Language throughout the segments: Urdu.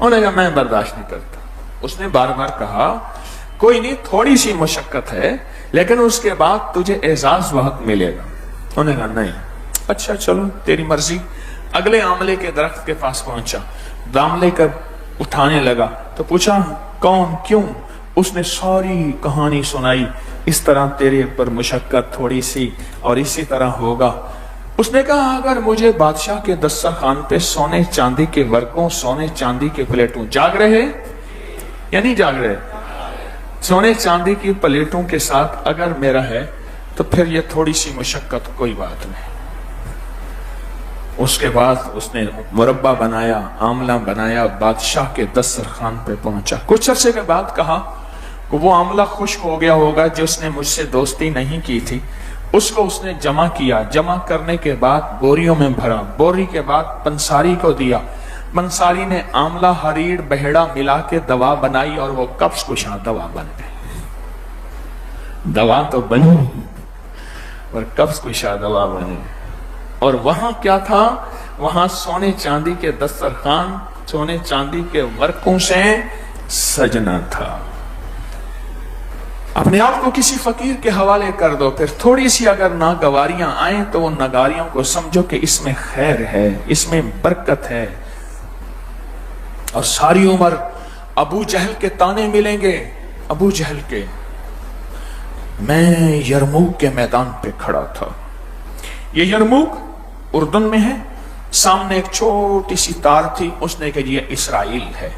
انہوں نے کہا میں برداشت نہیں کرتا. اس نے بار بار کہا کوئی نہیں, تھوڑی سی مشقت ہے لیکن اس کے بعد تجھے اعزاز بہت ملے گا. انہوں نے کہا نہیں. اچھا چلو تیری مرضی. اگلے آملے کے درخت کے پاس پہنچا, آملے کا اٹھانے لگا تو پوچھا کون, کیوں؟ اس نے ساری کہانی سنائی, اس طرح تیرے پر مشقت تھوڑی سی اور اسی طرح ہوگا. اس نے کہا اگر مجھے بادشاہ کے دسترخوان پہ سونے چاندی کے ورقوں, سونے چاندی کے پلیٹوں, جاگ رہے یا نہیں جاگ رہے, سونے چاندی کی پلیٹوں کے ساتھ اگر میرا ہے تو پھر یہ تھوڑی سی مشقت کوئی بات نہیں. اس کے بعد اس نے مربع بنایا, آملہ بنایا, بادشاہ کے دسترخوان پہ پہنچا. کچھ عرصے کے بعد کہا کہ وہ آملہ خشک ہو گیا ہوگا جس نے مجھ سے دوستی نہیں کی تھی, اس کو اس نے جمع کیا. جمع کرنے کے بعد بوریوں میں بھرا, بوری کے بعد پنساری کو دیا. پنساری نے آملہ, ہریڑ, بہڑا ملا کے دوا بنائی اور وہ قبض کشا دوا بن گئی. دوا تو بنی اور قبض کشا دوا بنی. اور وہاں کیا تھا؟ وہاں سونے چاندی کے دسترخوان, سونے چاندی کے ورقوں سے سجنا تھا. اپنے آپ کو کسی فقیر کے حوالے کر دو, پھر تھوڑی سی اگر ناگواریاں آئیں تو وہ نگاریوں کو سمجھو کہ اس میں خیر ہے, اس میں برکت ہے. اور ساری عمر ابو جہل کے تانے ملیں گے. ابو جہل کے, میں یرموک کے میدان پہ کھڑا تھا. یہ یرموک اردن میں ہے. سامنے ایک چھوٹی سی تار تھی, اس نے کہا یہ اسرائیل ہے.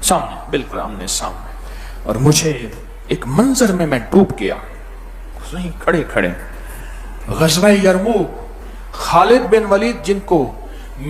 سامنے, بالکل آمنے سامنے. اور مجھے ایک منظر میں ڈوب گیا. وہیں کھڑے کھڑے غزوہ یرموک, خالد بن ولید جن کو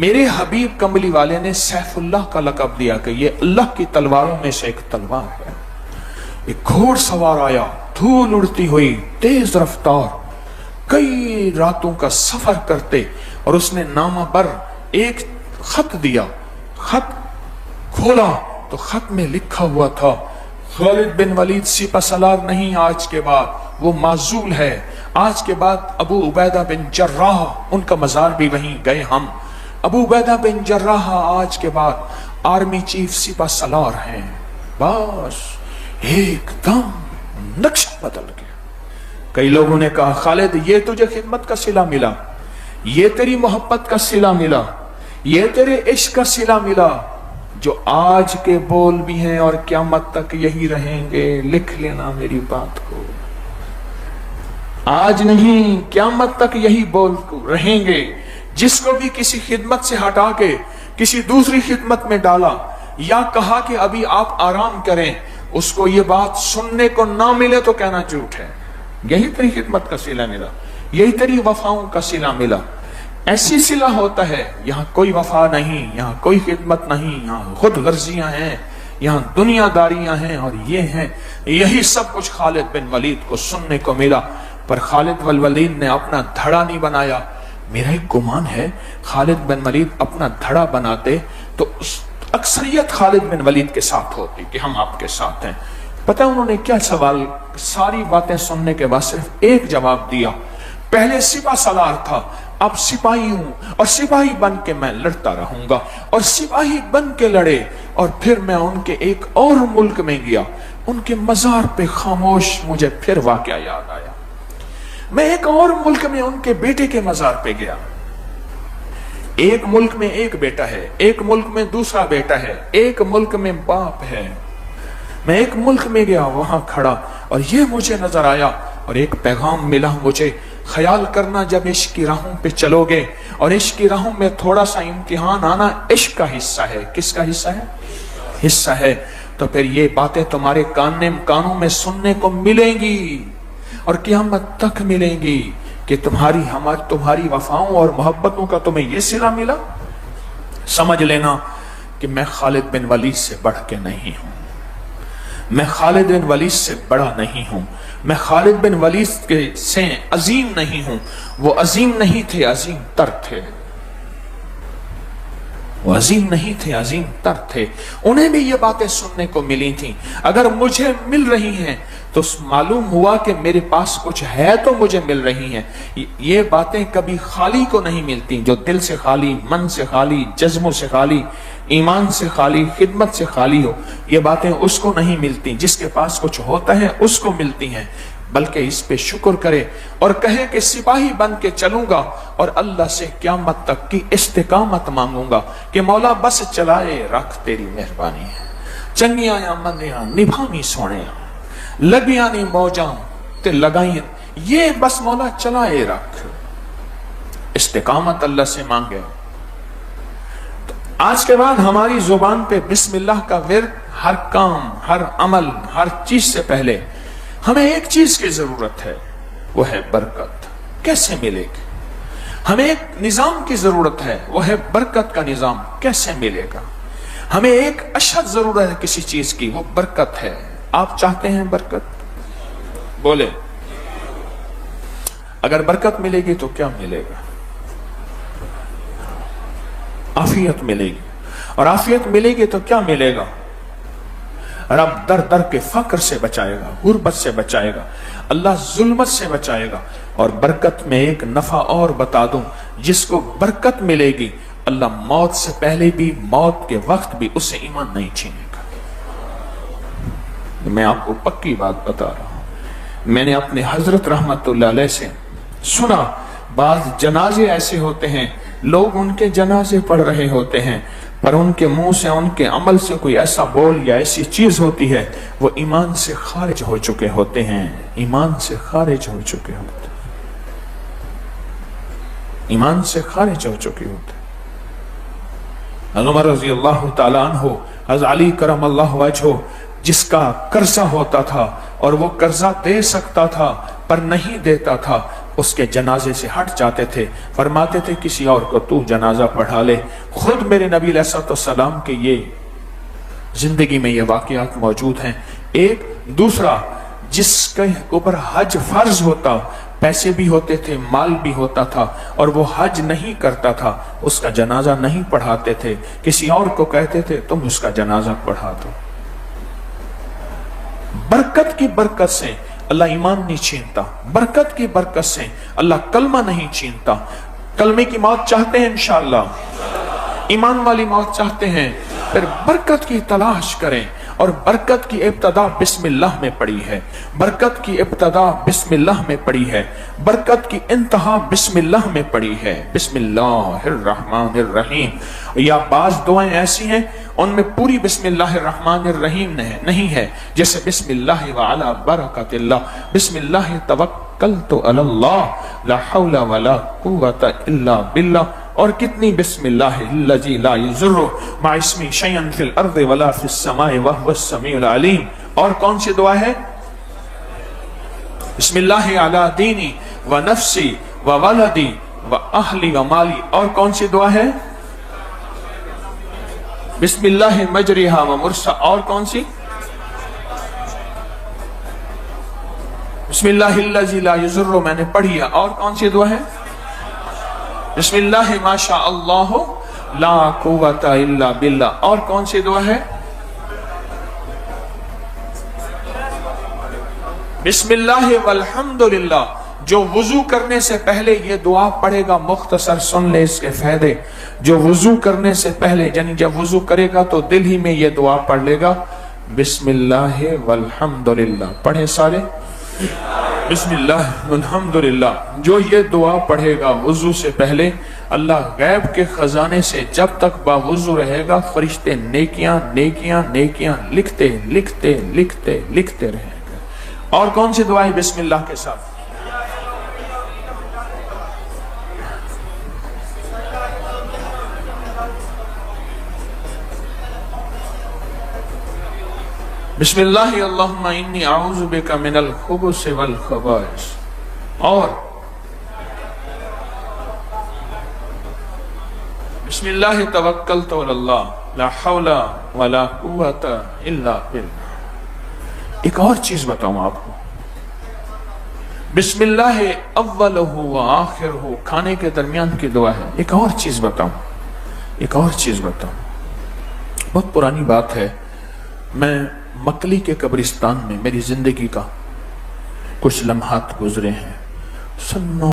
میرے حبیب کملی والے نے سیف اللہ کا لقب دیا کہ یہ اللہ کی تلواروں میں سے ایک تلوار ہے. ایک گھوڑ سوار آیا, دھول اڑتی ہوئی, تیز رفتار, کئی راتوں کا سفر کرتے, اور اس نے نامہ بر ایک خط دیا. خط کھولا تو خط میں لکھا ہوا تھا خالد بن ولید سپہ سالار نہیں آج کے بعد, وہ معزول ہے. آج کے بعد ابو عبیدہ بن جراح, ان کا مزار بھی وہیں گئے ہم, ابو عبیدہ بن جراح آج کے بعد آرمی چیف سپہ سالار ہیں. بس ایک دم نقشہ بدل گیا. کئی لوگوں نے کہا خالد یہ تجھے خدمت کا صلہ ملا, یہ تیری محبت کا صلہ ملا, یہ تیرے عشق کا صلہ ملا, جو آج کے بول بھی ہیں اور قیامت تک یہی رہیں گے. لکھ لینا میری بات کو, آج نہیں قیامت تک یہی بول رہیں گے. جس کو بھی کسی خدمت سے ہٹا کے کسی دوسری خدمت میں ڈالا یا کہا کہ ابھی آپ آرام کریں, اس کو یہ بات سننے کو نہ ملے تو کہنا جھوٹ ہے. یہی تیری خدمت کا صلہ ملا, یہی تیری وفاؤں کا صلہ ملا. ایسی صلہ ہوتا ہے, یہاں کوئی وفا نہیں, یہاں کوئی خدمت نہیں, یہاں خود غرضیاں ہیں, یہاں دنیا داریاں ہیں, اور یہ ہیں. یہی سب کچھ خالد بن ولید کو سننے کو ملا. پر خالد بن ولید نے اپنا دھڑا نہیں بنایا. میرا ایک گمان ہے خالد بن ولید اپنا دھڑا بناتے تو اکثریت خالد بن ولید کے ساتھ ہوتی کہ ہم آپ کے ساتھ ہیں. پتہ انہوں نے کیا سوال, ساری باتیں سننے کے بعد صرف ایک جواب دیا. پہلے سپہ سالار تھا, اب سپاہی ہوں, اور سپاہی بن کے میں لڑتا رہوں گا. اور سپاہی بن کے لڑے, اور پھر میں ان کے ایک اور ملک میں گیا, ان کے مزار پہ خاموش مجھے پھر واقعہ یاد آیا. میں ایک اور ملک میں ان کے بیٹے کے مزار پہ گیا. ایک ملک میں ایک بیٹا ہے, ایک ملک میں دوسرا بیٹا ہے, ایک ملک میں باپ ہے. میں ایک ملک میں گیا, وہاں کھڑا, اور یہ مجھے نظر آیا, اور ایک پیغام ملا مجھے. خیال کرنا جب عشق کی راہوں پہ چلو گے, اور عشق کی راہوں میں تھوڑا سا امتحان آنا عشق کا حصہ ہے. کس کا حصہ ہے؟ حصہ ہے. تو پھر یہ باتیں تمہارے کانوں میں سننے کو ملیں گی, اور قیامت تک ملیں گی کہ تمہاری وفاؤں اور محبتوں کا تمہیں یہ صلہ ملا. سمجھ لینا کہ میں خالد بن ولید سے بڑھ کے نہیں ہوں, میں خالد بن ولید سے بڑا نہیں ہوں, میں خالد بن ولید کے سے عظیم نہیں ہوں. وہ عظیم نہیں تھے, عظیم تر تھے. وہ عظیم نہیں تھے، عظیم تر تھے، انہیں بھی یہ باتیں سننے کو ملی تھیں۔ اگر مجھے مل رہی ہیں تو معلوم ہوا کہ میرے پاس کچھ ہے تو مجھے مل رہی ہیں۔ یہ باتیں کبھی خالی کو نہیں ملتی، جو دل سے خالی، من سے خالی، جذبوں سے خالی، ایمان سے خالی، خدمت سے خالی ہو، یہ باتیں اس کو نہیں ملتی۔ جس کے پاس کچھ ہوتا ہے اس کو ملتی ہیں، بلکہ اس پہ شکر کرے اور کہے کہ سپاہی بن کے چلوں گا اور اللہ سے قیامت تک کی استقامت مانگوں گا کہ مولا بس چلائے رکھ تیری مہربانی ہے، چنگیاں یا مندیاں نبھانی سونے لگیاں نہیں موجاں تے لگائیں، یہ بس مولا چلائے رکھ، استقامت اللہ سے مانگے۔ آج کے بعد ہماری زبان پہ بسم اللہ کا ورد، ہر کام، ہر عمل، ہر چیز سے پہلے ہمیں ایک چیز کی ضرورت ہے، وہ ہے برکت۔ کیسے ملے گی؟ ہمیں ایک نظام کی ضرورت ہے، وہ ہے برکت کا نظام۔ کیسے ملے گا؟ ہمیں ایک اشد ضرورت ہے کسی چیز کی، وہ برکت ہے۔ آپ چاہتے ہیں برکت؟ بولے، اگر برکت ملے گی تو کیا ملے گا؟ عافیت ملے گی، اور عافیت ملے گی تو کیا ملے گا؟ رب در در کے فقر سے بچائے گا، غربت سے بچائے گا، اللہ ظلمت سے بچائے گا۔ اور برکت میں ایک نفع اور بتا دوں، جس کو برکت ملے گی اللہ موت سے پہلے بھی، موت کے وقت بھی اسے ایمان نہیں چھینے گا۔ میں آپ کو پکی بات بتا رہا ہوں، میں نے اپنے حضرت رحمت اللہ علیہ سے سنا، بعض جنازے ایسے ہوتے ہیں، لوگ ان کے جنازے پڑھ رہے ہوتے ہیں، پر ان کے منہ سے، ان کے عمل سے کوئی ایسا بول یا ایسی چیز ہوتی ہے، وہ ایمان سے خارج ہو چکے ہوتے ہیں، ایمان سے خارج ہو چکے ہوتے ہیں، ایمان سے خارج ہو چکے ہوتے ہیں۔ عمر رضی اللہ تعالیٰ عنہ، حضرت علی کرم اللہ وجہہ، جس کا قرضہ ہوتا تھا اور وہ قرضہ دے سکتا تھا پر نہیں دیتا تھا، اس کے جنازے سے ہٹ جاتے تھے، فرماتے تھے کسی اور کو تو جنازہ پڑھا لے۔ خود میرے نبی علیہ السلام کے یہ زندگی میں یہ واقعات موجود ہیں۔ ایک دوسرا، جس کے اوپر حج فرض ہوتا، پیسے بھی ہوتے تھے، مال بھی ہوتا تھا، اور وہ حج نہیں کرتا تھا، اس کا جنازہ نہیں پڑھاتے تھے، کسی اور کو کہتے تھے تم اس کا جنازہ پڑھا دو۔ برکت کی برکت سے اللہ ایمان نہیں چھینتا، برکت کی برکت سے اللہ کلمہ نہیں چھینتا۔ کلمے کی موت چاہتے ہیں انشاءاللہ، ایمان والی موت چاہتے ہیں، پھر برکت کی تلاش کریں، اور برکت کی ابتدا بسم اللہ میں پڑی ہے، برکت کی ابتدا بسم اللہ میں پڑی ہے، برکت کی انتہا بسم اللہ میں پڑی ہے۔ بسم اللہ الرحمن الرحیم، یا بعض دعائیں ایسی ہیں ان میں پوری بسم اللہ الرحمن الرحیم نہیں ہے، جیسے بسم اللہ وعلا برکت اللہ، بسم اللہ توکلت علی اللہ لا حول ولا قوت الا باللہ، اور کتنی بسم اللہ الذی لا یضر مع اسمہ شیئا فی الارض ولا فی السماء وهو السمیع العلیم۔ اور کون سی دعا ہے؟ بسم اللہ علی دینی و نفسی و ولدی و اہلی و مالی۔ اور کون سی دعا ہے؟ بسم اللہ مجریہا و مرسا۔ اور کون سی؟ بسم اللہ الذی لا یضر، میں نے پڑھی ہے۔ اور کون سی دعا ہے؟ بسم اللہ ما شاء اللہ لا قوت الا باللہ۔ اور کون سی دعا ہے؟ بسم اللہ والحمدللہ۔ جو وضو کرنے سے پہلے یہ دعا پڑھے گا، مختصر سن لے اس کے فائدے، جو وضو کرنے سے پہلے، یعنی جب وضو کرے گا تو دل ہی میں یہ دعا پڑھ لے گا، بسم اللہ والحمدللہ۔ پڑھیں سارے، بسم اللہ والحمدللہ۔ جو یہ دعا پڑھے گا وضو سے پہلے، اللہ غیب کے خزانے سے جب تک باوضو رہے گا، فرشتے نیکیاں نیکیاں نیکیاں لکھتے لکھتے لکھتے لکھتے رہیں گے۔ اور کون سی دعا ہے بسم اللہ کے ساتھ؟ بسم اللہ اللہم انی اعوذ بک من الخبث والخبائث۔ اور بسم اللہ توکلت علی اللہ لا حول ولا قوت الا باللہ۔ ایک اور چیز بتاؤں آپ کو، بسم اللہ اولہ و آخرہ، کھانے کے درمیان کی دعا ہے۔ ایک اور چیز بتاؤں، ایک اور چیز بتاؤں، بہت پرانی بات ہے، میں مکلی کے قبرستان میں میری زندگی کا کچھ لمحات گزرے ہیں، سن